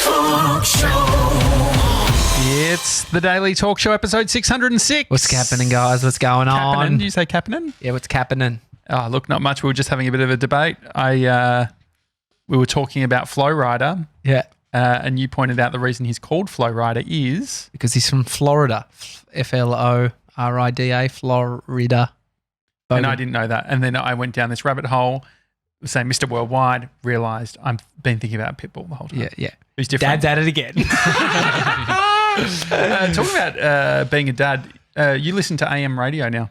Talk Show. It's the Daily Talk Show, episode 606. What's happening, guys? What's going on? Did you say Kapanen? Yeah, what's happening? Oh, look, not much. We were just having a bit of a debate. We were talking about Flow Rider. Yeah. And you pointed out the reason he's called Flow Rider is... Because he's from Florida. Florida, Florida. And I didn't know that. And then I went down this rabbit hole, saying Mr. Worldwide, realised I've been thinking about Pitbull the whole time. Yeah. Who's different. Dad's at it again. Talking about being a dad, you listen to AM radio now.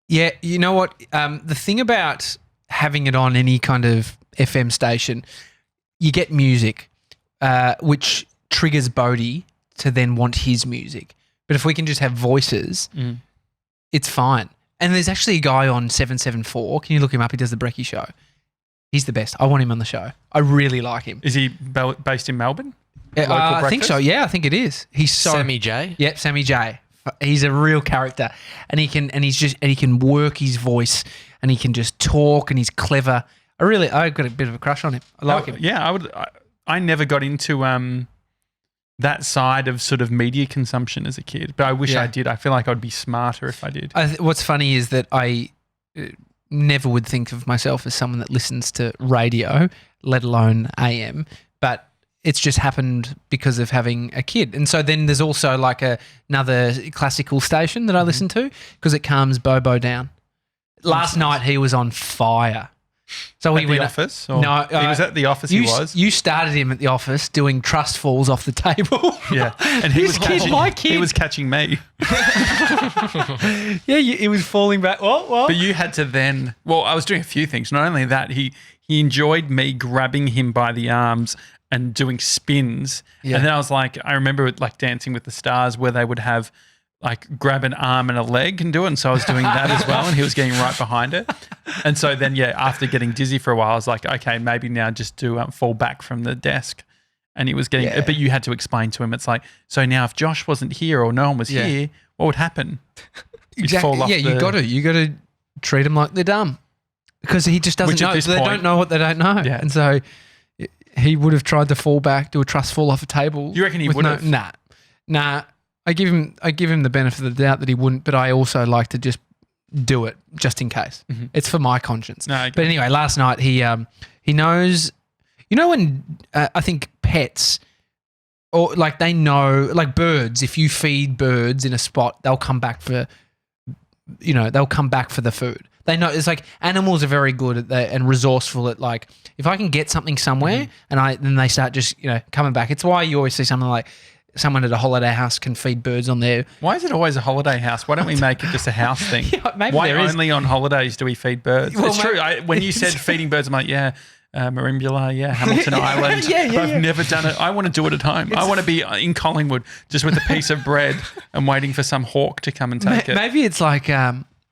Yeah, you know what? The thing about having it on any kind of FM station, you get music, which triggers Bodhi to then want his music. But if we can just have voices, it's fine. And there's actually a guy on 774. Can you look him up? He does the Brekkie Show. He's the best. I want him on the show. I really like him. Is he based in Melbourne? I think so. Yeah, I think it is. He's so Sammy J. Yep, Sammy J. He's a real character, and he can work his voice, and he can just talk, and he's clever. I've got a bit of a crush on him. I like him. Yeah, I never got into that side of sort of media consumption as a kid, but I wish I did. I feel like I'd be smarter if I did. What's funny is that I never would think of myself as someone that listens to radio, let alone AM, but it's just happened because of having a kid. And so then there's also like another classical station that I listen to because it calms Bobo down. Last night he was on fire. So at the office? Or no. He was at the office, You started him at the office doing trust falls off the table. Yeah. And he was catching me. Yeah, he was falling back. What? But you had to then... Well, I was doing a few things. Not only that, he enjoyed me grabbing him by the arms and doing spins. Yeah. And then I remember like Dancing with the Stars where they would have like grab an arm and a leg and do it. And so I was doing that as well and he was getting right behind it. And so then, after getting dizzy for a while, I was like, okay, maybe now just do fall back from the desk. And he was getting, but you had to explain to him, it's like, so now if Josh wasn't here or no one was here, what would happen? Exactly. You got to treat him like they're dumb because he just doesn't know. They don't know what they don't know. Yeah. And so he would have tried to fall back, do a trust fall off a table. You reckon he would have? Nah. I give him the benefit of the doubt that he wouldn't, but I also like to just do it just in case. Mm-hmm. It's for my conscience. No, but anyway, last night he knows, when I think pets or like they know, like birds, if you feed birds in a spot, they'll come back for the food. They know it's like animals are very good at that and resourceful at like if I can get something somewhere and then they start just coming back. It's why you always see something like someone at a holiday house can feed birds on there. Why is it always a holiday house? Why don't we make it just a house thing? Why only on holidays do we feed birds? Well, it's true. When you said feeding birds, I'm like, Merimbula, Hamilton Island. I've never done it. I want to do it at home. I want to be in Collingwood just with a piece of bread and waiting for some hawk to come and take it. Maybe it's like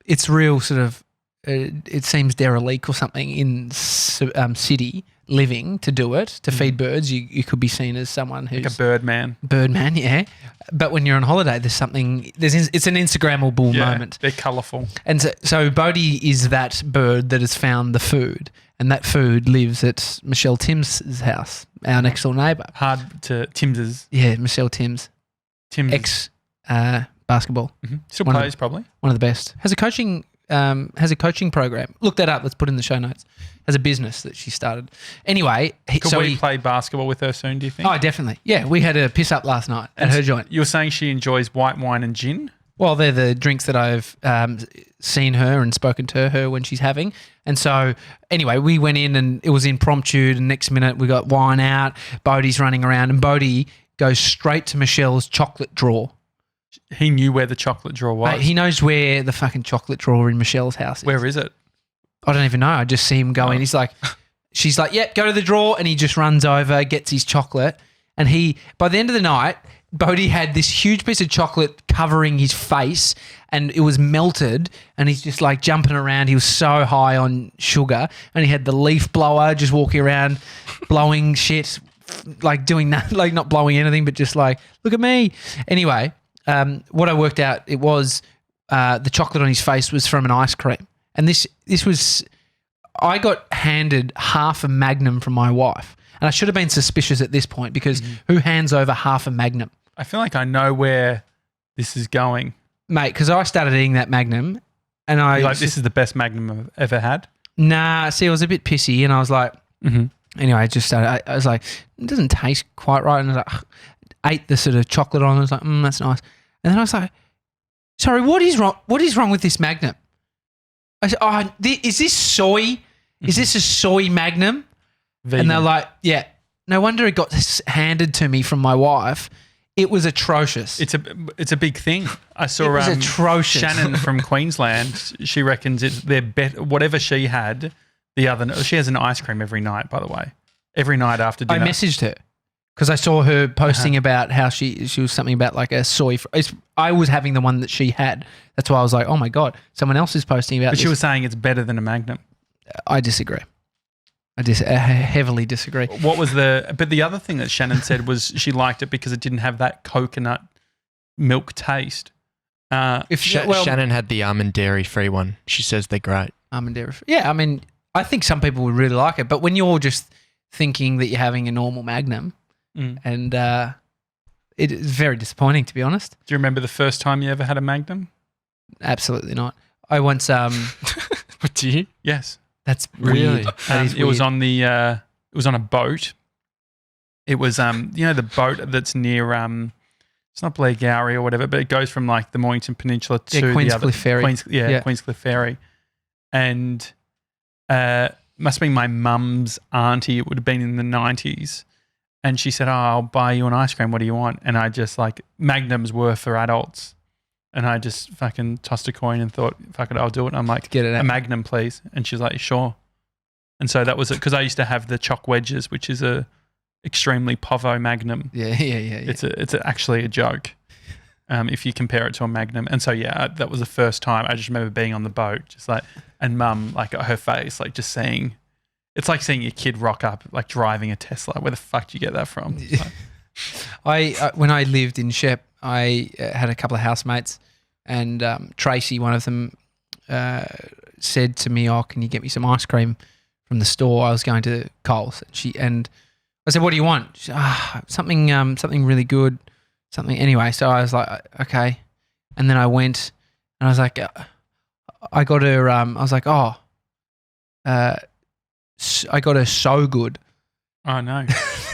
it's real sort of it seems derelict or something in city living to do it, to feed birds. You could be seen as someone who's... Like a birdman. Birdman, yeah. But when you're on holiday, it's an Instagrammable moment. They're colourful. And so Bodhi is that bird that has found the food, and that food lives at Michelle Timms' house, our next door neighbour. Hard to Timms's. Yeah, Michelle Timms. Basketball. Mm-hmm. Still plays probably. One of the best. Has a coaching program. Look that up. Let's put it in the show notes. Has a business that she started. Anyway. Could we play basketball with her soon, do you think? Oh, definitely. Yeah, we had a piss up last night at her joint. You were saying she enjoys white wine and gin? Well, they're the drinks that I've seen her and spoken to her when she's having. And so, anyway, we went in and it was impromptu. And next minute we got wine out. Bodhi's running around and Bodhi goes straight to Michelle's chocolate drawer. He knew where the chocolate drawer was. Mate, he knows where the fucking chocolate drawer in Michelle's house is. Where is it? I don't even know. I just see him go in. He's like, she's like, yep, go to the drawer. And he just runs over, gets his chocolate. And by the end of the night, Bodhi had this huge piece of chocolate covering his face and it was melted and he's just like jumping around. He was so high on sugar and he had the leaf blower just walking around blowing shit, like doing that, like not blowing anything, but just like, look at me. Anyway, what I worked out, it was the chocolate on his face was from an IceCream. And this was, I got handed half a Magnum from my wife. And I should have been suspicious at this point because who hands over half a Magnum? I feel like I know where this is going. Mate, because I started eating that Magnum and I... You're like, this is the best Magnum I've ever had? Nah, see, I was a bit pissy and I was like... Anyway, I just started... I was like, it doesn't taste quite right. And I was like, ate the sort of chocolate on. I was like, that's nice. And then I was like, sorry, what is wrong? What is wrong with this Magnum? I said, is this soy? Is this a soy Magnum? Vegan. And they're like, yeah. No wonder it got handed to me from my wife. It was atrocious. It's a big thing. I saw It was atrocious. Shannon from Queensland. She reckons it's their whatever she had the other. She has an ice cream every night, by the way. Every night after dinner. I messaged her because I saw her posting about how she was something about like a soy. I was having the one that she had. That's why I was like, oh my God, someone else is posting about But this. she was saying it's better than a Magnum. I disagree. I heavily disagree. What was but the other thing that Shannon said was she liked it because it didn't have that coconut milk taste. Shannon had the almond dairy free one. She says they're great. Almond dairy. Yeah, I mean, I think some people would really like it, but when you're just thinking that you're having a normal Magnum, and it is very disappointing, to be honest. Do you remember the first time you ever had a Magnum? Absolutely not. I once Do you? Yes. That's Really? weird. That is It was weird. on it was on a boat. It was the boat that's near it's not Blairgowrie or whatever, but it goes from like the Mornington Peninsula to the Queenscliff other Ferry. Queenscliff Ferry. And must have been my mum's auntie. It would have been in the 90s. And she said, I'll buy you an ice cream. What do you want? And I just Magnums were for adults. And I just fucking tossed a coin and thought, fuck it, I'll do it. And I'm like, Get it out. a Magnum, please. And she's like, sure. And so that was it. Because I used to have the choc wedges, which is a extremely povo Magnum. Yeah. It's actually a joke if you compare it to a Magnum. And so, that was the first time. I just remember being on the boat, just and mum, her face, just seeing, it's like seeing your kid rock up, driving a Tesla. Where the fuck do you get that from? When I lived in Shep, I had a couple of housemates, and Tracy, one of them, said to me, can you get me some ice cream from the store? I was going to Coles. And I said, what do you want? She said, something really good. Anyway, so I was like, okay. And then I went and I was like, I got her, I was like, I got her so good. Oh, no.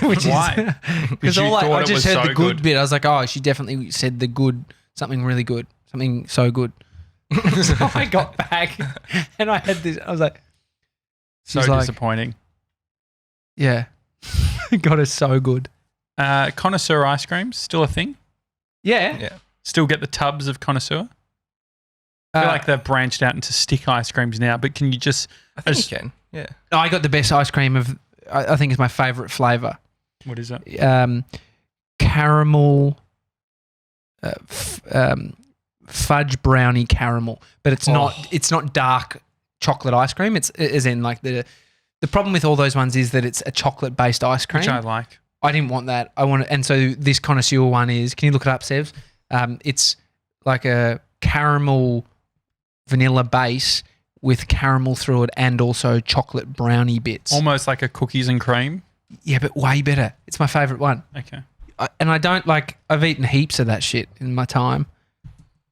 Which Why? Because I just heard the good bit. I was like, she definitely said the good, something really good, something so good. So I got back and I had this. I was like, So disappointing. Yeah, got her so good. Connoisseur ice creams still a thing? Yeah. Still get the tubs of connoisseur? I feel like they've branched out into stick ice creams now, but can you just? I think you can. Yeah. I got the best ice cream of. I think it's my favourite flavour. What is it? Caramel, fudge brownie caramel, but it's not. It's not dark chocolate ice cream. It's as in the problem with all those ones is that it's a chocolate based ice cream, Which I like. I didn't want that. And so this connoisseur one is. Can you look it up, Sevs? It's like a caramel vanilla base with caramel through it and also chocolate brownie bits. Almost like a cookies and cream. Yeah, but way better. It's my favourite one. Okay. I don't I've eaten heaps of that shit in my time,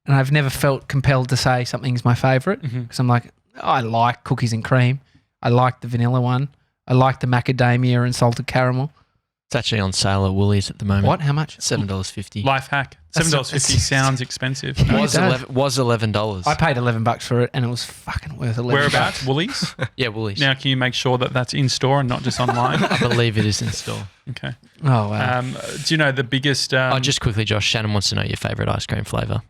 and I've never felt compelled to say something's my favourite because I'm like, I like cookies and cream. I like the vanilla one. I like the macadamia and salted caramel. It's actually on sale at Woolies at the moment. What? How much? $7.50. Life hack. $7.50 sounds expensive. Was $11. I paid $11 for it, and it was fucking worth $11. Whereabouts? Woolies? Yeah, Woolies. Now, can you make sure that that's in store and not just online? I believe it is in store. Okay. Oh, wow. Do you know the biggest? Just quickly, Josh. Shannon wants to know your favourite ice cream flavour,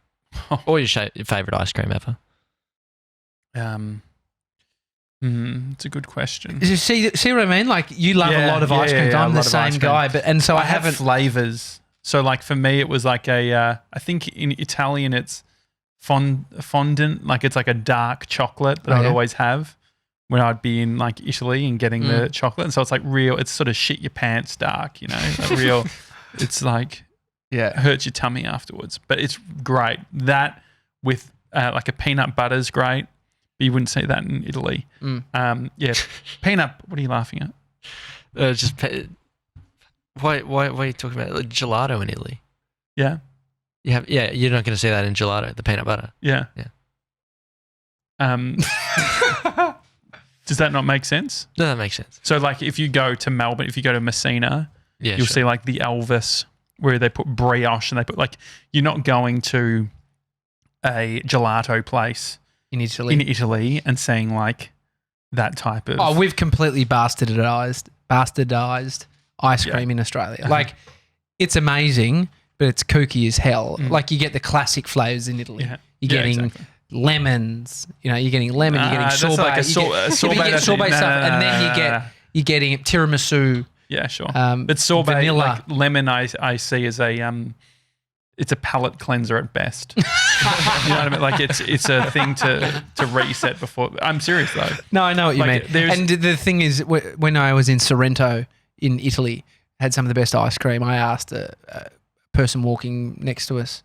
or your favourite ice cream ever. It's a good question. See what I mean? You love a lot of ice creams. I'm the same guy, so I haven't. Flavors. So for me, it was I think in Italian it's fondant, it's like a dark chocolate that I'd always have when I'd be in Italy and getting the chocolate. And so it's real, it's sort of shit your pants dark, real, it's hurts your tummy afterwards, but it's great. That with a peanut butter is great. But you wouldn't see that in Italy. Peanut, what are you laughing at? Why are you talking about like gelato in Italy? Yeah. You're not going to see that in gelato, the peanut butter. Yeah. Yeah. Does that not make sense? No, that makes sense. So, like, if you go to Melbourne, if you go to Messina, Yeah, you'll see like the Elvis where they put brioche and they put like, you're not going to a gelato place in Italy. in Italy and seeing like that type of. Oh, we've completely bastardized ice cream in Australia. Like, it's amazing, but it's kooky as hell. Like, you get the classic flavors in Italy. Yeah. You're getting exactly. lemons. You know, you're getting lemon. You're getting That's sorbet. like a sorbet. You get sorbet No, stuff, no, and no, then no. you're getting tiramisu. Yeah, sure. But sorbet, vanilla. like lemon, I see as it's a palate cleanser at best. You know what I mean? Like it's a thing to reset before. I'm serious though. No, I know what you Like, mean. And the thing is, when I was in Sorrento in Italy, had some of the best ice cream. I asked a person walking next to us,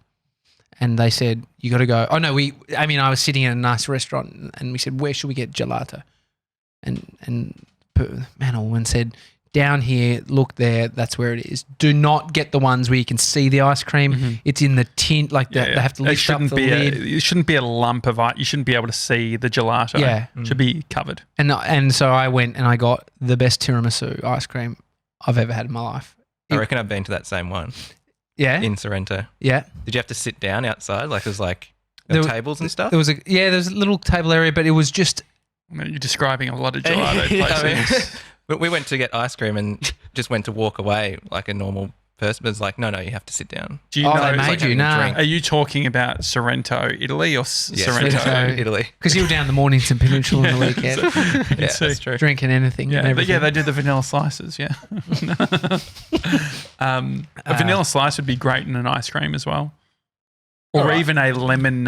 and they said, "You got to go." Oh no, I was sitting in a nice restaurant, and we said, "Where should we get gelato?" And man or woman said, "Down here, look there, that's where it is. Do not get the ones where you can see the ice cream. It's in the tin, like they have to lift up the lid." It shouldn't be a lump of ice. You shouldn't be able to see the gelato. Yeah. It should be covered. And so I went and I got the best tiramisu ice cream I've ever had in my life. I reckon I've been to that same one Yeah, in Sorrento. yeah. Did you have to sit down outside? Like, there's like There- tables and stuff? There was a little table area, but it was just I mean, you're describing a lot of gelato Yeah, I mean, places. but we went to get ice cream and just went to walk away like a normal person. But it's like, no, you have to sit down. Do you Oh, know? they It's made like you, having a nah. drink. Are you talking about Sorrento, Italy, or Yeah, Sorrento? Italy. because you were down the Mornington Peninsula on the weekend, Yeah, So- that's true. drinking anything. Yeah, and everything. they do the vanilla slices. Yeah, a vanilla slice would be great in an ice cream as well, or Alright. even a lemon.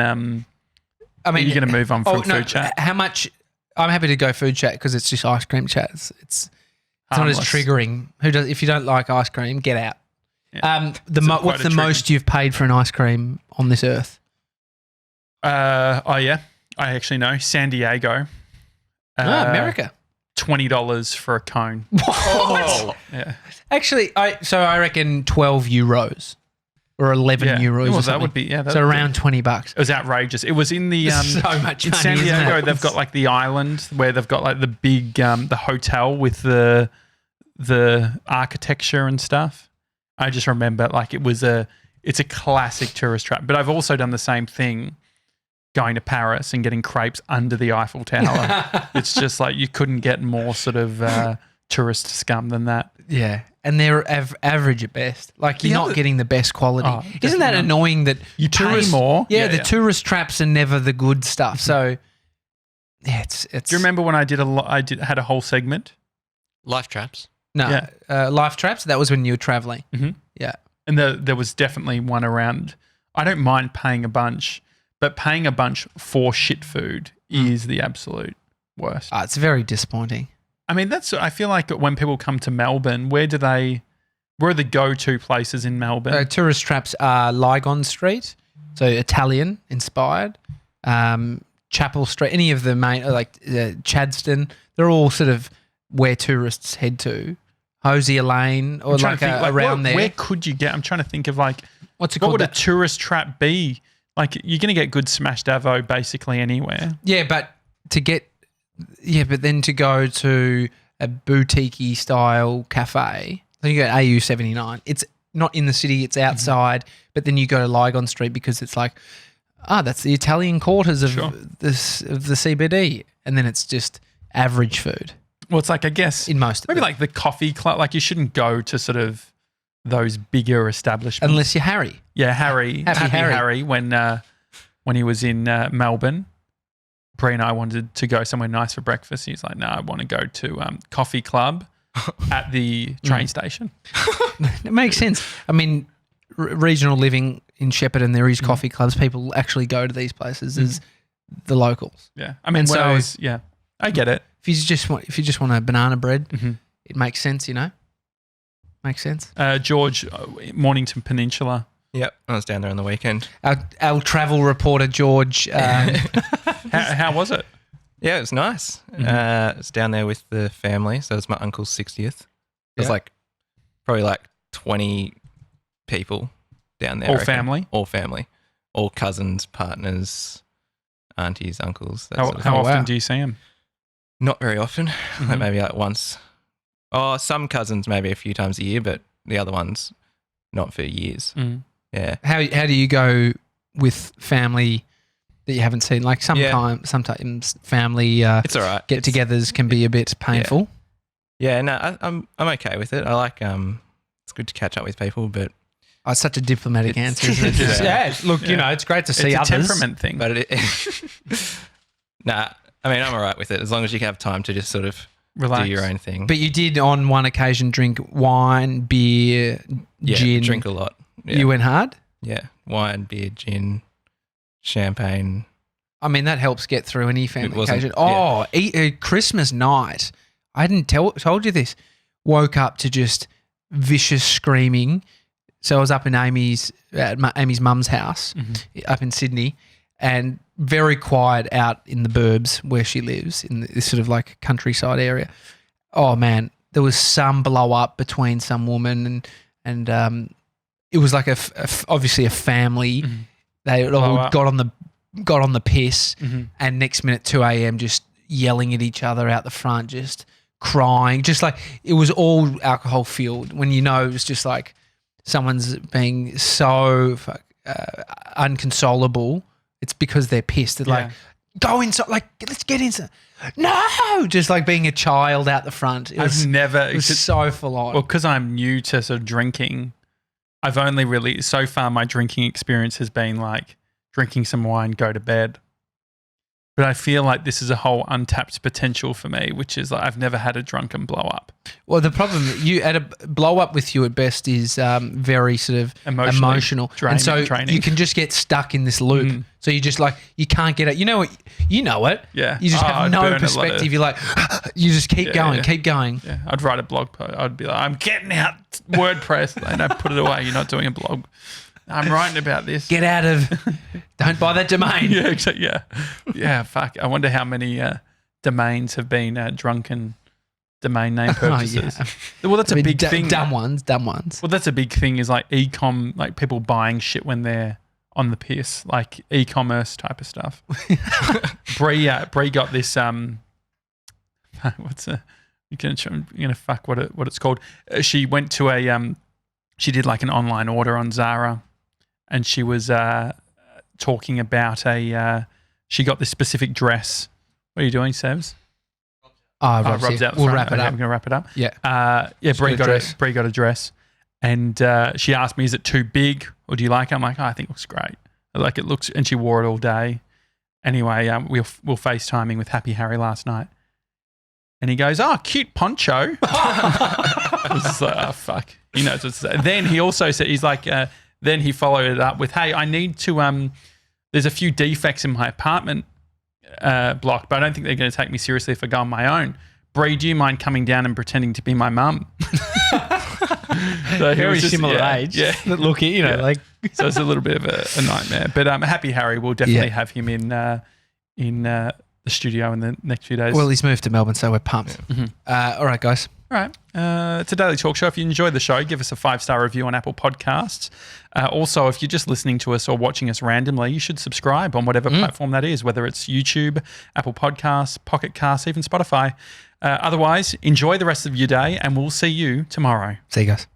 I mean, you're going to move on from food chat. How much? I'm happy to go food chat because it's just ice cream chat. It's not as Harmless. triggering. If you don't like ice cream, get out. Yeah. What's quite the a most you've paid for an ice cream on this earth? Oh yeah, I actually know San Diego. America. $20 for a cone. Oh, Yeah, Actually, I reckon 12 euros or 11 yeah. euros. Well, or that something. would be so that would around $20. It was outrageous. It was in the So much in money, San isn't Diego. it? They've got like the island where they've got like the big the hotel with the architecture and stuff. I just remember like it's a classic tourist trap. But I've also done the same thing going to Paris and getting crepes under the Eiffel Tower. It's just like you couldn't get more sort of tourist scum than that. Yeah, and they're average at best. Like, you're not getting the best quality. Oh, Isn't that definitely not. annoying that You pay more. Yeah, the tourist traps are never the good stuff. So, yeah, it's. Do you remember when I had a whole segment? Life traps. No, Yeah. life traps. That was when you were traveling. Mhm. Yeah, And there was definitely one around. I don't mind paying a bunch, but paying a bunch for shit food is the absolute worst. it's very disappointing. I mean, I feel like when people come to Melbourne, where are the go-to places in Melbourne? Tourist traps are Lygon Street, so Italian inspired. Chapel Street, any of the main, like Chadston, they're all sort of where tourists head to. Hosier Lane or I'm trying like, to think, around there. Where could you get? I'm trying to think of like, What's it what called? would a tourist trap be? Like, you're going to get good smashed avo basically anywhere. Yeah, but then to go to a boutique-y style cafe, then you go to AU 79. It's not in the city, it's outside, but then you go to Lygon Street because it's like, that's the Italian quarters of Sure. of the CBD, and then it's just average food Well, it's like, I guess, in most of maybe them. like the coffee club. Like, you shouldn't go to sort of those bigger establishments. Unless you're Harry. Yeah, Happy Harry, when he was in Melbourne, Bree and I wanted to go somewhere nice for breakfast. He's like, no, I want to go to Coffee Club at the train station. It makes sense. I mean, regional living in Shepparton, there is coffee clubs. People actually go to these places as the locals. Yeah. I mean, And when so- I was, yeah, I get it. If you just want a banana bread, Mhm. it makes sense, you know? Makes sense. George, Mornington Peninsula. Yep, I was down there on the weekend. Our travel reporter, George. How was it? Yeah, it was nice. It's down there with the family, so it's my uncle's 60th. There's Yeah. like probably like 20 people down there. All I reckon. family? All family. All cousins, partners, aunties, uncles. That How, sort of how thing. often wow. do you see him? Not very often. Mm-hmm. Like maybe like once. Oh, some cousins maybe a few times a year, but the other ones not for years. Mm. Yeah. How do you go with family that you haven't seen? Like sometimes family It's all right. get-togethers can be a bit painful. Yeah, no, I'm okay with it. I like it's good to catch up with people, but Oh, it's such a diplomatic It's- answer, isn't it? Just, Yeah. look, you know, it's great to see It's a others. temperament thing. nah, I mean I'm all right with it as long as you have time to just sort of Relax. do your own thing. But you did on one occasion drink wine, beer, yeah, gin. drink a lot. Yeah. You went hard? Yeah, wine, beer, gin, champagne. I mean, that helps get through any family wasn't- occasion. Oh, Christmas night. I hadn't told you this. Woke up to just vicious screaming. So I was up in Amy's mum's house up in Sydney, and very quiet out in the burbs where she lives in this sort of like countryside area. Oh man, there was some blow up between some woman and it was like obviously a family. They Blow all up. got on the piss, Mm-hmm. and next minute 2 a.m. just yelling at each other out the front, just crying, just like it was all alcohol fueled. When you know it was just like someone's being so unconsolable, it's because they're pissed. They're like, go inside, like let's get inside. No, just like being a child out the front. It was so full on. Well, because I'm new to sort of drinking, I've only really, so far my drinking experience has been like drinking some wine, go to bed. But I feel like this is a whole untapped potential for me, which is like I've never had a drunken blow up. Well, the problem at a blow up with you at best is very sort of emotional, draining, and so draining. you can just get stuck in this loop. So you just like you can't get it. You know what? You know it. Yeah. You just have I'd no burn a lot perspective. of- You're like, you just keep going, yeah. keep going. Yeah, I'd write a blog post. I'd be like, I'm getting out WordPress. And I put it away. You're not doing a blog. I'm writing about this. Get out of. Don't buy that domain. Yeah, exactly. Yeah. Fuck. I wonder how many domains have been drunken domain name purchases. Well, that's a big thing. Dumb ones. Well, that's a big thing is like e-com, like people buying shit when they're on the piss, like e-commerce type of stuff. Bree got this. What's a? I'm gonna fuck what it's called. She went to she did like an online order on Zara, and she was talking about she got this specific dress. What are you doing, Sebs? Rob's out the We'll front. wrap it Okay, up. I'm going to wrap it up. Yeah. Bree got a dress. Bree got a dress, and she asked me, "Is it too big, or do you like it?" I'm like, "Oh, I think it looks great. Like it looks," and she wore it all day. Anyway, we're FaceTiming with Happy Harry last night, and he goes, "Oh, cute poncho." I was just like, "Oh fuck," he knows what's that. Then he also said, he's like, then he followed it up with, "Hey, I need to there's a few defects in my apartment block, but I don't think they're going to take me seriously if I go on my own. Bree, do you mind coming down and pretending to be my mum?" So he Very was just- similar yeah, age. Yeah. Look, you know, Yeah. like. So it's a little bit of a nightmare. But Happy Harry, will definitely have him in the studio in the next few days. Well, he's moved to Melbourne, so we're pumped. Mm-hmm. All right, guys. All right. It's a daily talk show. If you enjoyed the show, give us a 5-star review on Apple Podcasts. Also, if you're just listening to us or watching us randomly, you should subscribe on whatever platform that is, whether it's YouTube, Apple Podcasts, Pocket Casts, even Spotify. Otherwise, enjoy the rest of your day, and we'll see you tomorrow. See you guys.